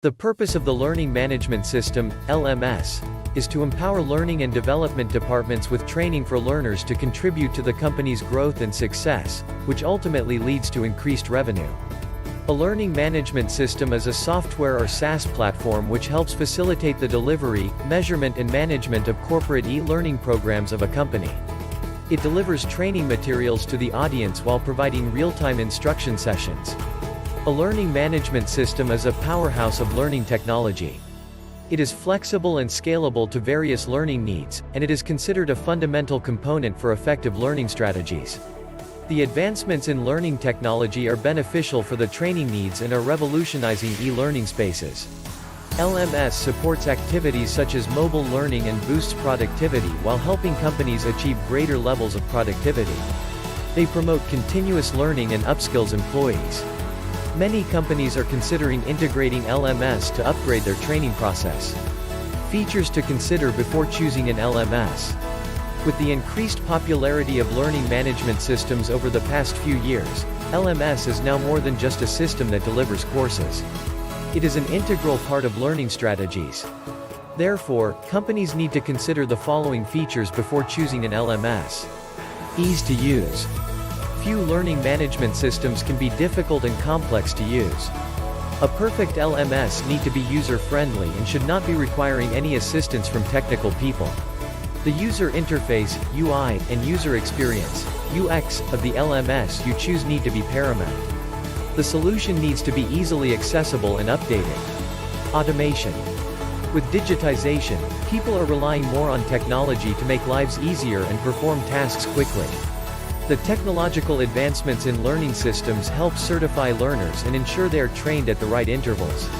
The purpose of the Learning Management System, LMS, is to empower learning and development departments with training for learners to contribute to the company's growth and success, which ultimately leads to increased revenue. A learning management system is a software or SaaS platform which helps facilitate the delivery, measurement and management of corporate e-learning programs of a company. It delivers training materials to the audience while providing real-time instruction sessions. A learning management system is a powerhouse of learning technology. It is flexible and scalable to various learning needs, and it is considered a fundamental component for effective learning strategies. The advancements in learning technology are beneficial for the training needs and are revolutionizing e-learning spaces. LMS supports activities such as mobile learning and boosts productivity while helping companies achieve greater levels of productivity. They promote continuous learning and upskills employees. Many companies are considering integrating LMS to upgrade their training process. Features to consider before choosing an LMS. With the increased popularity of learning management systems over the past few years, LMS is now more than just a system that delivers courses. It is an integral part of learning strategies. Therefore, companies need to consider the following features before choosing an LMS. Ease to use. Few learning management systems can be difficult and complex to use. A perfect LMS need to be user-friendly and should not be requiring any assistance from technical people. The user interface, UI, and user experience, UX, of the LMS you choose need to be paramount. The solution needs to be easily accessible and updated. Automation. With digitization, people are relying more on technology to make lives easier and perform tasks quickly. The technological advancements in learning systems help certify learners and ensure they are trained at the right intervals.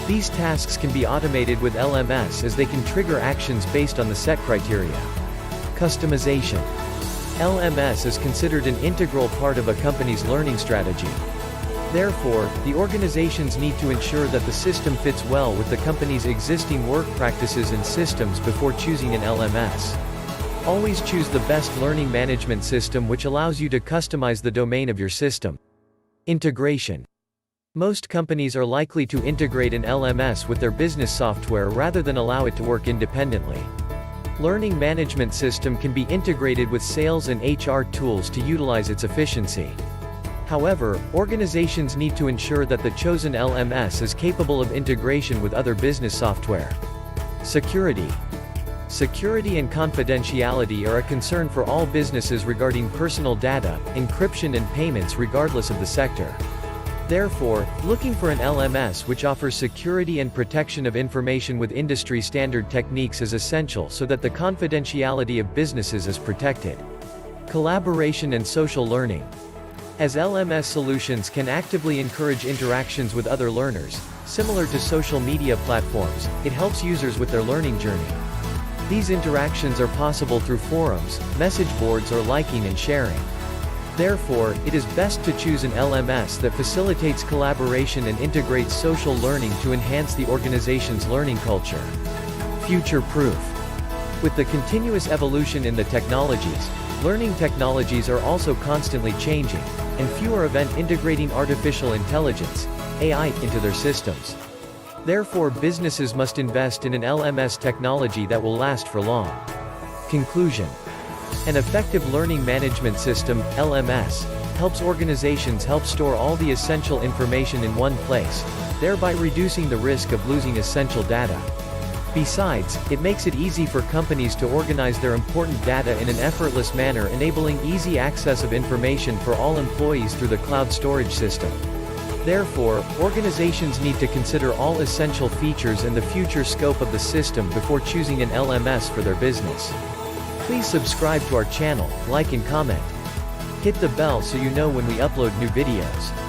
These tasks can be automated with LMS as they can trigger actions based on the set criteria. Customization. LMS is considered an integral part of a company's learning strategy. Therefore, the organizations need to ensure that the system fits well with the company's existing work practices and systems before choosing an LMS. Always choose the best learning management system which allows you to customize the domain of your system. Integration. Most companies are likely to integrate an LMS with their business software rather than allow it to work independently. Learning management system can be integrated with sales and HR tools to utilize its efficiency. However, organizations need to ensure that the chosen LMS is capable of integration with other business software. Security. Security and confidentiality are a concern for all businesses regarding personal data, encryption and payments regardless of the sector. Therefore, looking for an LMS which offers security and protection of information with industry standard techniques is essential so that the confidentiality of businesses is protected. Collaboration and social learning. As LMS solutions can actively encourage interactions with other learners, similar to social media platforms, it helps users with their learning journey. These interactions are possible through forums, message boards or liking and sharing. Therefore, it is best to choose an LMS that facilitates collaboration and integrates social learning to enhance the organization's learning culture. Future-proof. With the continuous evolution in the technologies, learning technologies are also constantly changing, and few are integrating artificial intelligence, AI, into their systems. Therefore, businesses must invest in an LMS technology that will last for long. Conclusion. An effective learning management system, LMS, helps organizations store all the essential information in one place, thereby reducing the risk of losing essential data. Besides, it makes it easy for companies to organize their important data in an effortless manner, enabling easy access of information for all employees through the cloud storage system. Therefore, organizations need to consider all essential features and the future scope of the system before choosing an LMS for their business. Please subscribe to our channel, like and comment. Hit the bell so you know when we upload new videos.